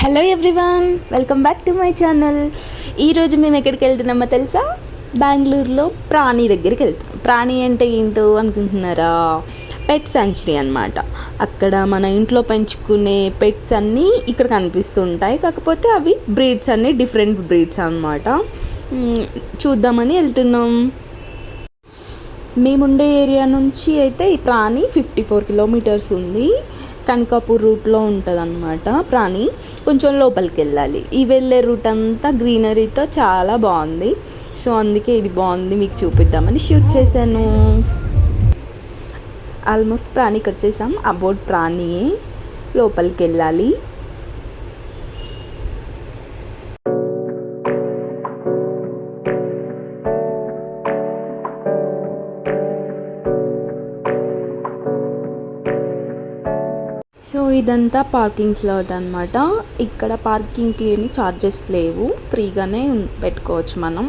Hello everyone, welcome back to my channel. ఈరోజు మేము ఎక్కడికి వెళ్తున్నామో తెలుసా? బెంగళూరులో ప్రాణి దగ్గరికి వెళ్తున్నాం. ప్రాణి అంటే ఏంటో అనుకుంటున్నారా? పెట్ సాంక్చురీ అనమాట. అక్కడ మన ఇంట్లో పెంచుకునే పెట్స్ అన్నీ ఇక్కడ కనిపిస్తుంటాయి. కాకపోతే అవి బ్రీడ్స్ అన్నీ డిఫరెంట్ బ్రీడ్స్ అనమాట. చూద్దామని వెళ్తున్నాం. మేముండే ఏరియా నుంచి అయితే ఈ ప్రాణి 54 కిలోమీటర్స్ ఉంది. కనకాపూర్ రూట్లో ఉంటుంది అన్నమాట ప్రాణి. కొంచెం లోపలికి వెళ్ళాలి. ఈ వెళ్ళే రూట్ అంతా గ్రీనరీతో చాలా బాగుంది. సో అందుకే ఇది బాగుంది మీకు చూపిద్దామని షూట్ చేశాను. ఆల్మోస్ట్ ప్రాణికి వచ్చేసాం. అబౌట్ ప్రాణియే, లోపలికి వెళ్ళాలి. సో ఇదంతా పార్కింగ్ స్లాట్ అనమాట. ఇక్కడ పార్కింగ్కి ఏమి ఛార్జెస్ లేవు, ఫ్రీగానే పెట్టుకోవచ్చు మనం.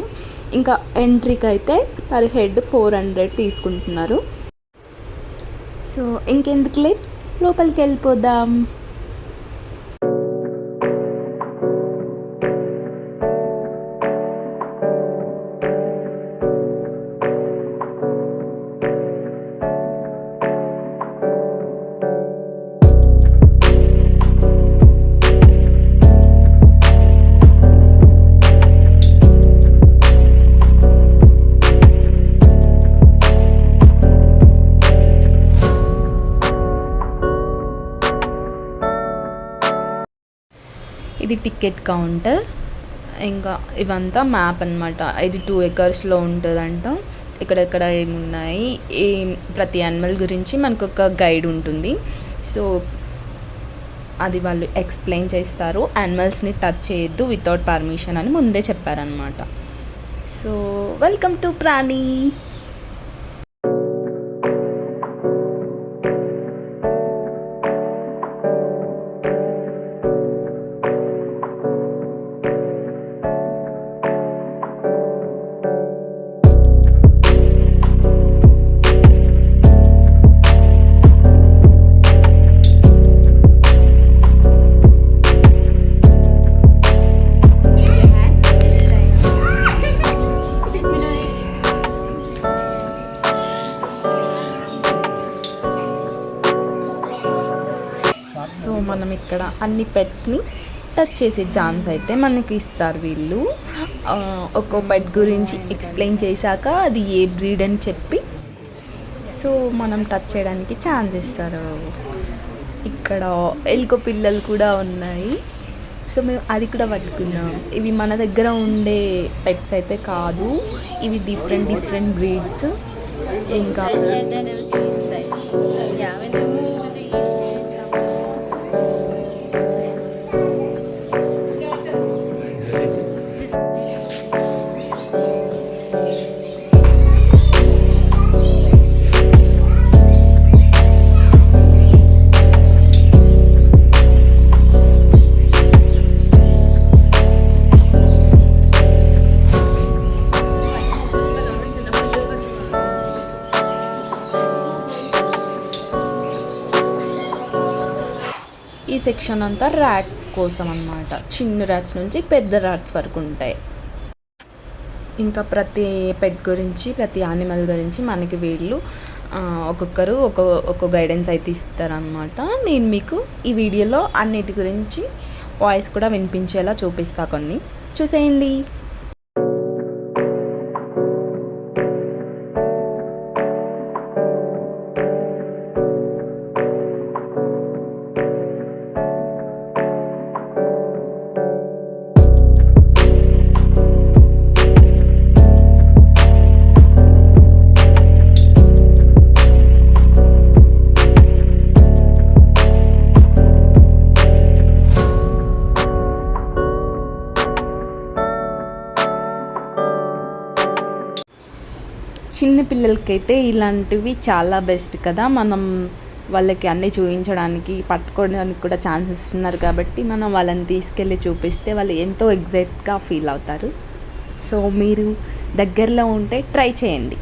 ఇంకా ఎంట్రీకి అయితే పర్ హెడ్ 400 తీసుకుంటున్నారు. సో ఇంకెందుకు లేట్, లోపలికి వెళ్ళిపోదాం. ఇది టికెట్ కౌంటర్. ఇంకా ఇవంతా మ్యాప్ అనమాట. ఇది 2 acresలో ఉంటుందంట. ఇక్కడెక్కడ ఏమున్నాయి, ప్రతి యానిమల్ గురించి మనకు ఒక గైడ్ ఉంటుంది. సో అది వాళ్ళు ఎక్స్ప్లెయిన్ చేస్తారు. యానిమల్స్ని టచ్ చేయొద్దు వితౌట్ పర్మిషన్ అని ముందే చెప్పారనమాట. సో వెల్కమ్ టు ప్రాణి. సో మనం ఇక్కడ అన్ని పెట్స్ని టచ్ చేసే ఛాన్స్ అయితే మనకి ఇస్తారు వీళ్ళు. ఒక్కో పెట్ గురించి ఎక్స్ప్లెయిన్ చేశాక అది ఏ బ్రీడ్ అని చెప్పి సో మనం టచ్ చేయడానికి ఛాన్స్ ఇస్తారు. ఇక్కడ ఎలుక పిల్లలు కూడా ఉన్నాయి. సో మేము అది కూడా పట్టుకున్నాం. ఇవి మన దగ్గర ఉండే పెట్స్ అయితే కాదు, ఇవి డిఫరెంట్ బ్రీడ్స్. ఇంకా ఈ సెక్షన్ అంతా ర్యాట్స్ కోసం అన్నమాట. చిన్న ర్యాట్స్ నుంచి పెద్ద ర్యాట్స్ వరకు ఉంటాయి. ఇంకా ప్రతి పెట్ గురించి, ప్రతి యానిమల్ గురించి మనకి వీళ్ళు ఒక్కొక్కరు ఒక్కొక్క గైడెన్స్ అయితే ఇస్తారనమాట. నేను మీకు ఈ వీడియోలో అన్నిటి గురించి వాయిస్ కూడా వినిపించేలా చూపిస్తా. కొన్ని చూసేయండి. చిన్న పిల్లలకైతే ఇలాంటివి చాలా బెస్ట్ కదా. మనం వాళ్ళకి అన్నీ చూపించడానికి, పట్టుకోవడానికి కూడా ఛాన్సెస్ ఇస్తున్నారు కాబట్టి మనం వాళ్ళని తీసుకెళ్ళి చూపిస్తే వాళ్ళు ఎంతో ఎగ్జైట్గా ఫీల్ అవుతారు. సో మీరు దగ్గరలో ఉంటే ట్రై చేయండి.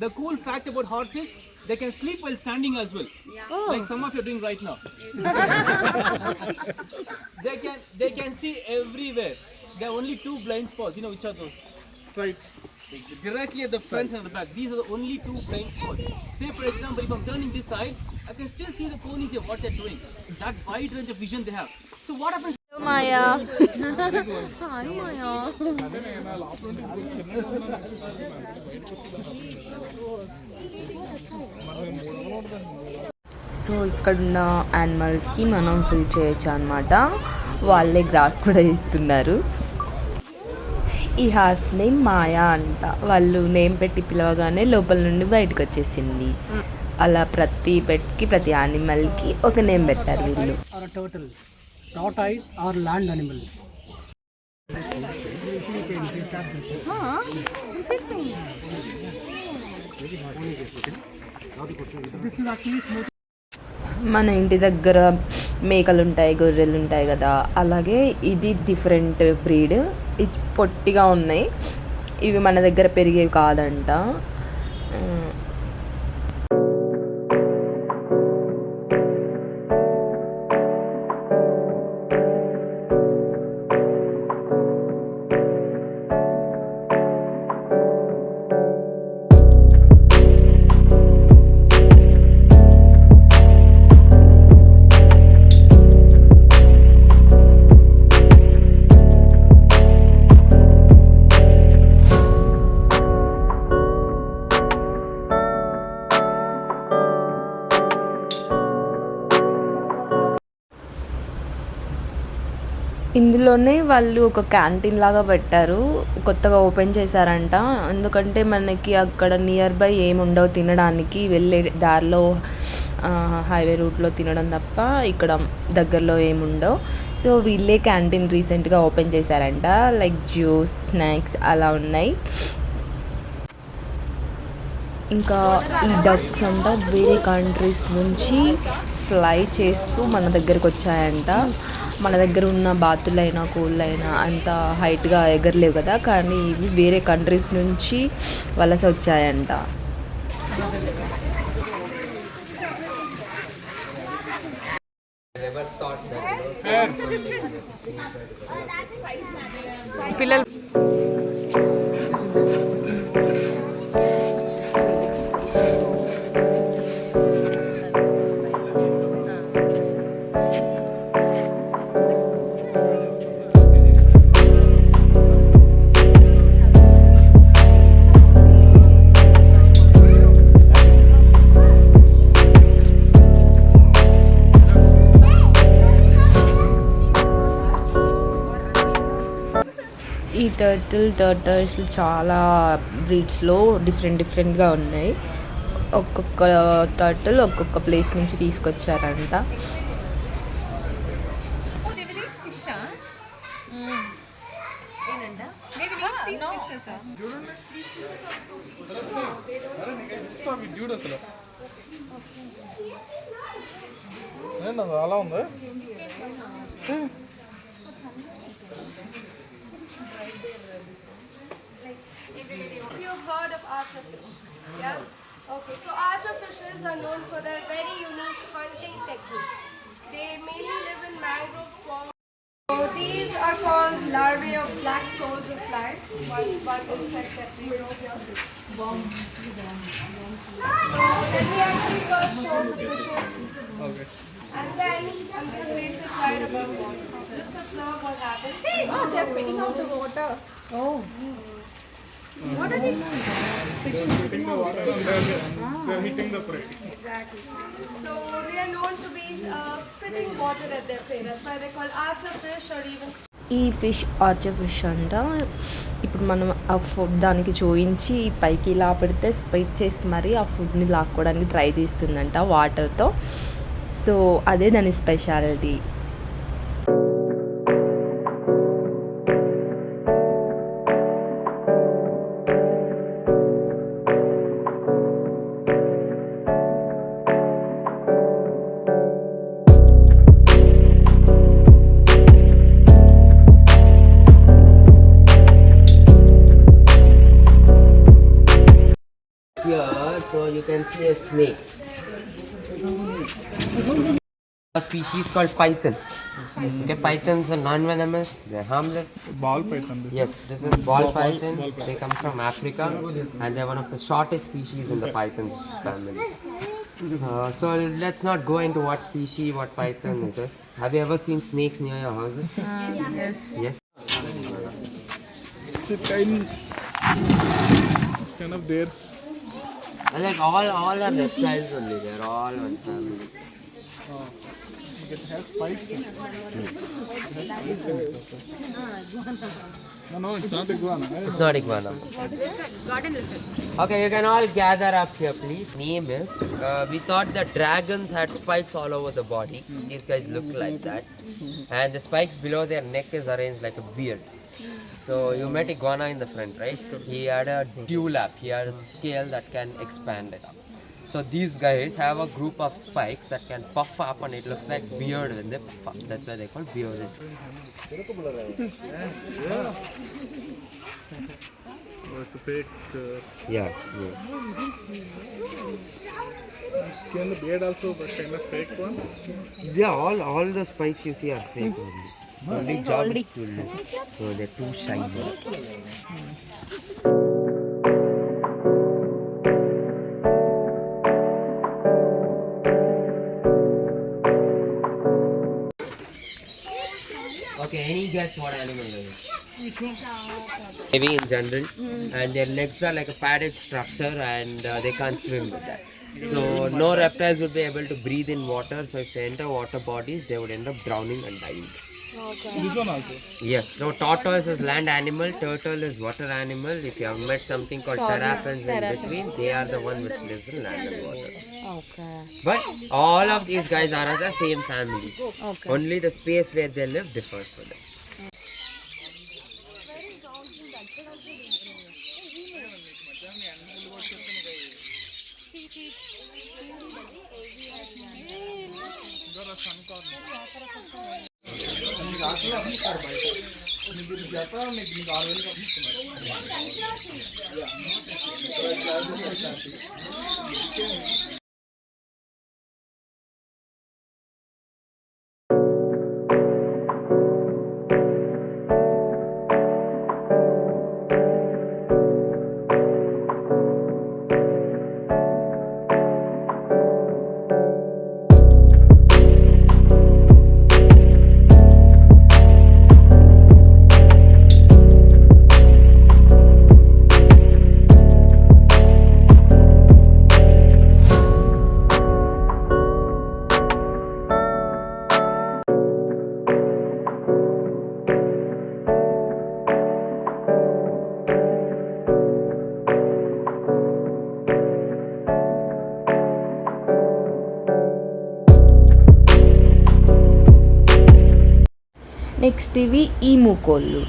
the cool fact about horses, they can sleep while standing as well. Like some of you are doing right now. they can see everywhere. There are only two blind spots. You know which are those? Right. Directly at the front and the back. These are the only two blind spots. Say for example, if I'm turning this side, I can still see the ponies here, what they're doing. That wide range of vision they have. So what happens? Hello, Maya. Hi, Maya. So ఇక్కడున్న యానిమల్స్కి మనం feed చేయొచ్చు అనమాట. వాళ్ళే gross కూడా ఇస్తున్నారు. ఈ horse name మాయా అంట. వాళ్ళు నేమ్ పెట్టి పిలవగానే లోపల నుండి బయటకు వచ్చేసింది. అలా ప్రతి పెట్కి ప్రతి యానిమల్కి ఒక నేమ్ పెట్టారు వీళ్ళు. Tortoise or land animal. మన ఇంటి దగ్గర మేకలు ఉంటాయి, గొర్రెలు ఉంటాయి కదా, అలాగే ఇది డిఫరెంట్ బ్రీడ్. ఇది పొట్టిగా ఉన్నాయి. ఇవి మన దగ్గర పెరిగేవి కాదంట. ఇందులోనే వాళ్ళు ఒక క్యాంటీన్ లాగా పెట్టారు. కొత్తగా ఓపెన్ చేశారంట. ఎందుకంటే మనకి అక్కడ నియర్ బై ఏమి ఉండవు తినడానికి. వెళ్ళే దారిలో హైవే రూట్లో తినడం తప్ప ఇక్కడ దగ్గరలో ఏముండవు. సో వీళ్ళే క్యాంటీన్ రీసెంట్గా ఓపెన్ చేశారంట. లైక్ జ్యూస్, స్నాక్స్ అలా ఉన్నాయి. ఇంకా ఈ డక్స్ అంట వేరే కంట్రీస్ నుంచి ఫ్లై చేస్తూ మన దగ్గరకు వచ్చాయంట. మన దగ్గర ఉన్న బాతులైనా కోళ్ళైనా అంత హైట్గా ఎగరలేవు కదా, కానీ ఇవి వేరే కంట్రీస్ నుంచి వలస వచ్చాయంట. పిల్లలు ఈ టర్టల్స్ చాలా బ్రీడ్స్లో డిఫరెంట్గా ఉన్నాయి. ఒక్కొక్క టర్టిల్ ఒక్కొక్క ప్లేస్ నుంచి తీసుకొచ్చారంట. అలా ఉంది. You've heard of archerfish, yeah? Okay, so archerfishes are known for their very unique hunting technique. They mainly live in mangrove swamps. So these are called larvae of black soldier flies, one insect that we grow here. So let me actually first show the fishes. Okay. And then I'm going to place it right above water. Just observe what happens. Oh, they're spitting out the water. Oh. What are they doing? Spitting the water and they're hitting the prey. Exactly. So they are known to be spitting water at their prey. That's why they're called archer fish or even. ఈ fish Archer fish అంట. ఇప్పుడు మనం ఆ food దానికి చూయించి పైకి ఇలా పెడితే spread చేసి మరీ ఆ ఫుడ్ని లాక్కోవడానికి ట్రై చేస్తుందంట వాటర్తో. సో అదే దాని speciality. Here you can see a snake. A species called python. Okay, pythons are non-venomous, they're harmless. Ball python. Yes, this is ball python. They come from Africa and they're one of the shortest species in the python family. So let's not go into what species, what python it is. Have you ever seen snakes near your houses? Yes. Yes. It's kind of theirs. Like all are reptiles only. They're all one family. It has spikes. No, it's not iguana. It's not iguana. Okay, you can all gather up here, please. Name is. We thought that dragons had spikes all over the body. These guys look like that, and the spikes below their neck is arranged like a beard. So you met iguana in the front, right? He had a dewlap. He had a scale that can expand it up. So these guys have a group of spikes that can puff up, and it looks like beard when they puff up. That's why they call bearded. Oh, it's a fake. Yeah. Can the beard also, but kind of fake one? Yeah, all the spikes you see are fake only. It's only jaw is full. So they're too shiny. Okay, any guess what animal is it? Heavy in general, and their legs are like a padded structure, and they can't swim with that. So no reptiles would be able to breathe in water. So if they enter water bodies, they would end up drowning and dying. This one also. Yes. So tortoise is land animal, turtle is water animal. If you have met something called terrapins in between, they are the one which lives in land and water. Okay. But all of these guys are of the same family. Okay. Only the space where they live differs for them. Next ఇవి emu కోళ్ళు.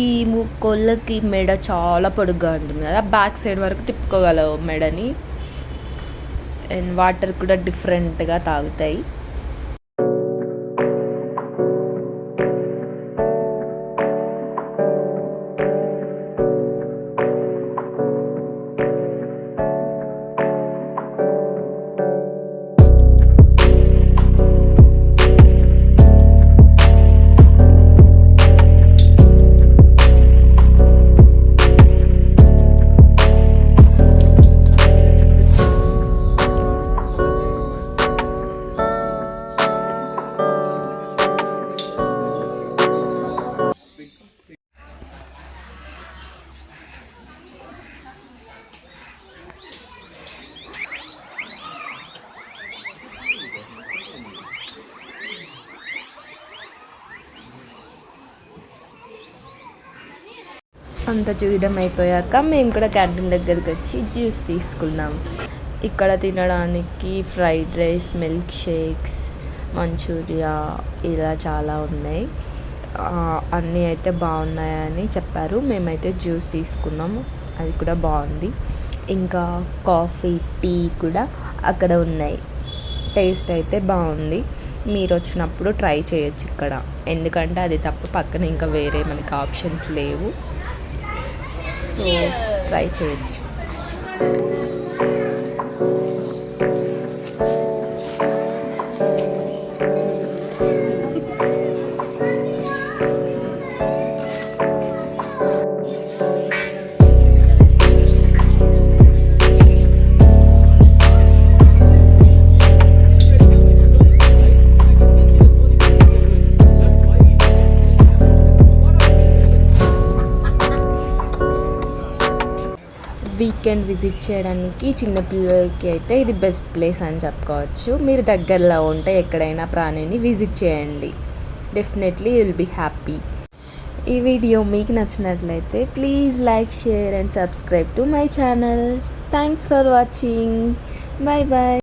ఈ కోళ్ళకి మెడ చాలా పొడుగ్గా ఉంటుంది కదా, back side వరకు తిప్పుకోగలవు మెడని. అండ్ వాటర్ కూడా డిఫరెంట్గా తాగుతాయి. అంత చూడడం అయిపోయాక మేము కూడా క్యాంటీన్ దగ్గరికి వచ్చి జ్యూస్ తీసుకున్నాం. ఇక్కడ తినడానికి fried rice, milk shakes, Manchuria ఇలా చాలా ఉన్నాయి. అన్నీ అయితే బాగున్నాయని చెప్పారు. మేమైతే జ్యూస్ తీసుకున్నాము, అది కూడా బాగుంది. ఇంకా కాఫీ, టీ కూడా అక్కడ ఉన్నాయి. టేస్ట్ అయితే బాగుంది. మీరు వచ్చినప్పుడు ట్రై చేయొచ్చు ఇక్కడ, ఎందుకంటే అది తప్ప పక్కన ఇంకా వేరే మనకి ఆప్షన్స్ లేవు. సో ట్రై చేయొచ్చు. వీకెండ్ విజిట్ చేయడానికి చిన్నపిల్లలకి అయితే ఇది బెస్ట్ ప్లేస్ అని చెప్పుకోవచ్చు. మీరు దగ్గరలో ఉంటే ఎక్కడైనా ప్రాణిని విజిట్ చేయండి, definitely you will be happy. ఈ వీడియో మీకు నచ్చినట్లయితే please like, share and subscribe to my channel. Thanks for watching. Bye bye.